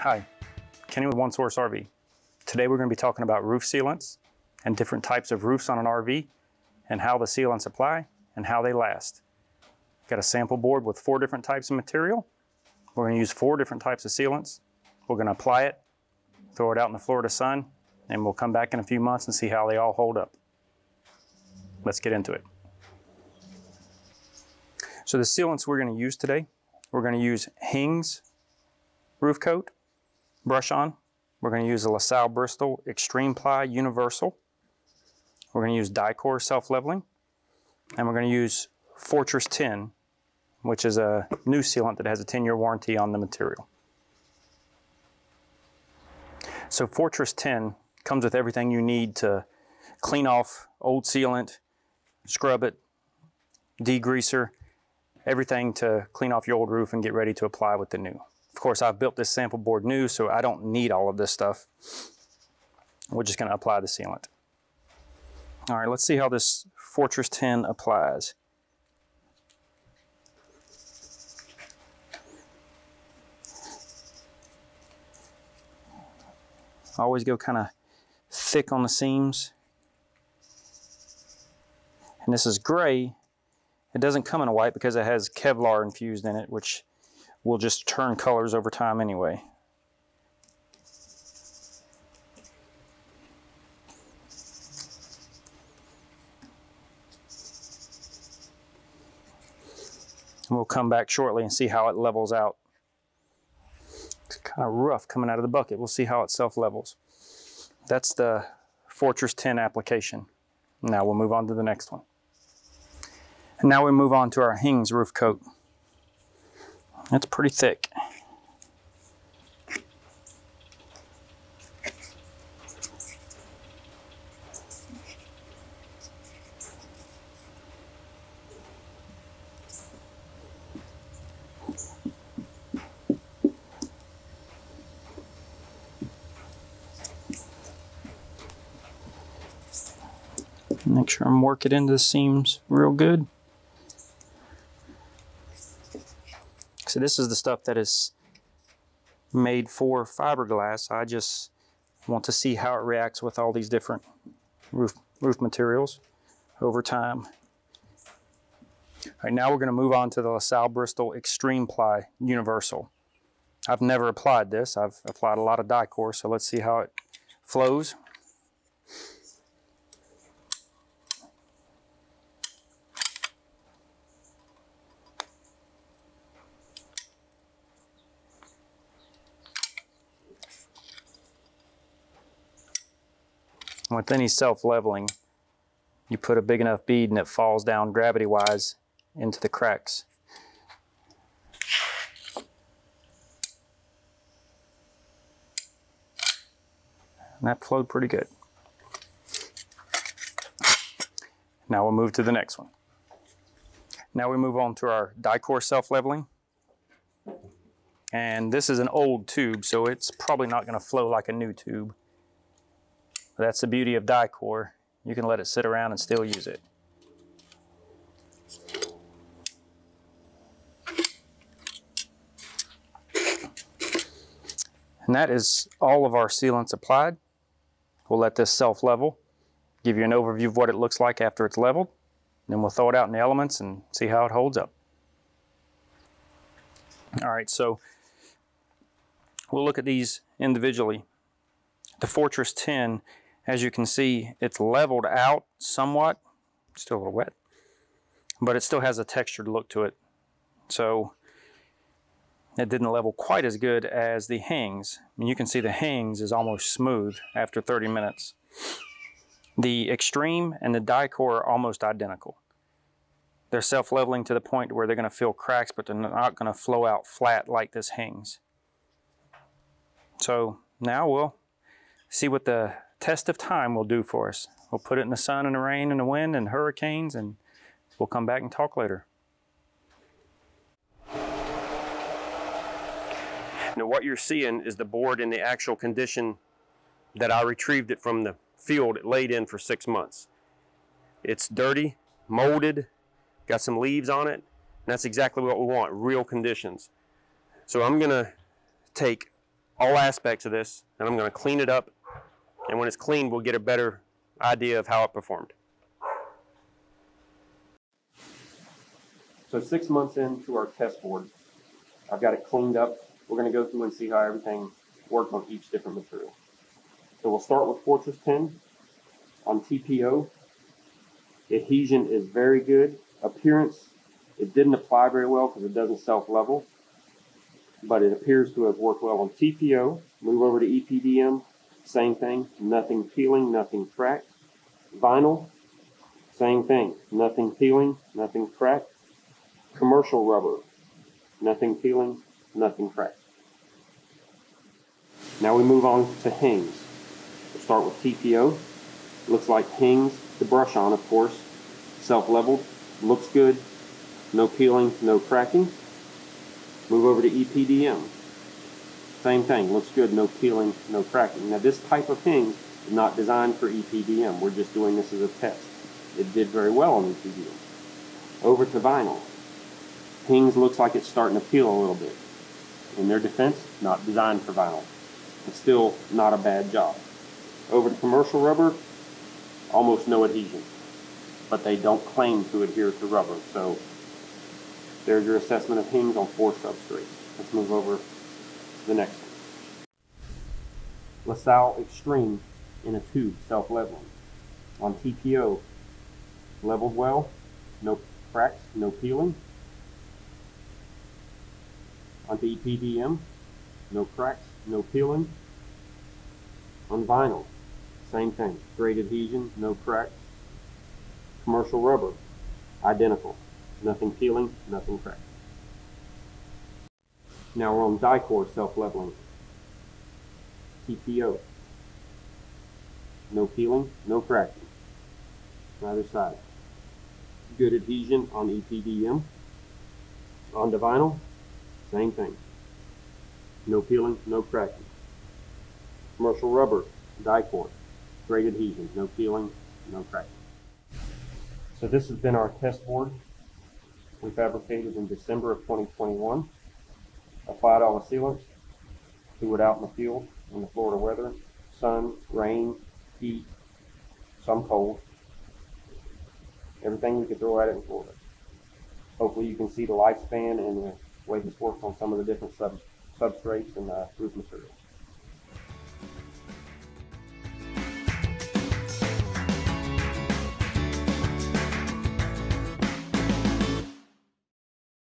Hi, Kenny with One Source RV. Today we're going to be talking about roof sealants and different types of roofs on an RV and how the sealants apply and how they last. Got a sample board with 4 different types of material. We're going to use 4 different types of sealants. We're going to apply it, throw it out in the Florida sun, and we'll come back in a few months and see how they all hold up. Let's get into it. So the sealants we're going to use today, we're going to use Hing's roof coat, brush on. We're going to use a LaSalle Bristol Extreme Ply Universal. We're going to use Dicor self-leveling, and we're going to use Fortress 10, which is a new sealant that has a 10-year warranty on the material. So Fortress 10 comes with everything you need to clean off old sealant, scrub it, degreaser, everything to clean off your old roof and get ready to apply with the new. Of course, I've built this sample board new, so I don't need all of this stuff. We're just going to apply the sealant. All right, let's see how this Fortress 10 applies. I always go kind of thick on the seams. And this is gray. It doesn't come in a white because it has Kevlar infused in it, which will just turn colors over time anyway. And we'll come back shortly and see how it levels out. It's kind of rough coming out of the bucket. We'll see how it self-levels. That's the Fortress 10 application. Now we'll move on to the next one. And now we move on to our Hing's roof coat. That's pretty thick. Make sure I'm working into the seams real good. So this is the stuff that is made for fiberglass. I just want to see how it reacts with all these different roof materials over time. All right, now we're going to move on to the LaSalle Bristol Extreme Ply Universal. I've never applied this. I've applied a lot of Dicor, so let's see how it flows. With any self-leveling, you put a big enough bead and it falls down gravity-wise into the cracks. And that flowed pretty good. Now we'll move to the next one. Now we move on to our Dicor self-leveling. And this is an old tube, so it's probably not going to flow like a new tube. That's the beauty of Dicor. You can let it sit around and still use it. And that is all of our sealants applied. We'll let this self-level, give you an overview of what it looks like after it's leveled. Then we'll throw it out in the elements and see how it holds up. All right, so we'll look at these individually. The Fortress 10, as you can see, it's leveled out somewhat, still a little wet, but it still has a textured look to it. So it didn't level quite as good as the Hing's. I mean, you can see the Hing's is almost smooth after 30 minutes. The Extreme and the Dicor are almost identical. They're self-leveling to the point where they're going to fill cracks, but they're not going to flow out flat like this Hing's. So now we'll see what the test of time will do for us. We'll put it in the sun and the rain and the wind and hurricanes, and we'll come back and talk later. Now what you're seeing is the board in the actual condition that I retrieved it from the field it laid in for 6 months. It's dirty, molded, got some leaves on it, and that's exactly what we want, real conditions. So I'm gonna take all aspects of this, and I'm going to clean it up, and when it's cleaned, we'll get a better idea of how it performed. So 6 months into our test board, I've got it cleaned up. We're going to go through and see how everything worked on each different material. So we'll start with Fortress 10 on TPO. Adhesion is very good. Appearance, it didn't apply very well because it doesn't self-level, but it appears to have worked well on TPO. Move over to EPDM, same thing, nothing peeling, nothing cracked. Vinyl, same thing, nothing peeling, nothing cracked. Commercial rubber, nothing peeling, nothing cracked. Now we move on to Hings. We'll start with TPO. Looks like Hings, the brush on, of course, self-leveled, looks good, no peeling, no cracking. Move over to EPDM. Same thing, looks good, no peeling, no cracking. Now this type of Hings is not designed for EPDM. We're just doing this as a test. It did very well on EPDM. Over to vinyl. Hings looks like it's starting to peel a little bit. In their defense, not designed for vinyl. It's still not a bad job. Over to commercial rubber, almost no adhesion. But they don't claim to adhere to rubber. So there's your assessment of Hings on 4 substrates. Let's move over to the next one. LaSalle Extreme in a tube, self-leveling. On TPO, leveled well, no cracks, no peeling. On EPDM, no cracks, no peeling. On vinyl, same thing, great adhesion, no cracks. Commercial rubber, identical, nothing peeling, nothing cracked. Now we're on Dicor self-leveling. TPO, no peeling, no cracking. Either side. Good adhesion on EPDM. On the vinyl, same thing. No peeling, no cracking. Commercial rubber, Dicor, great adhesion, no peeling, no cracking. So this has been our test board we fabricated in December of 2021. Applied all the sealants, threw it out in the field in the Florida weather, sun, rain, heat, some cold, everything we could throw at it in Florida. Hopefully you can see the lifespan and the way this works on some of the different substrates and roof materials.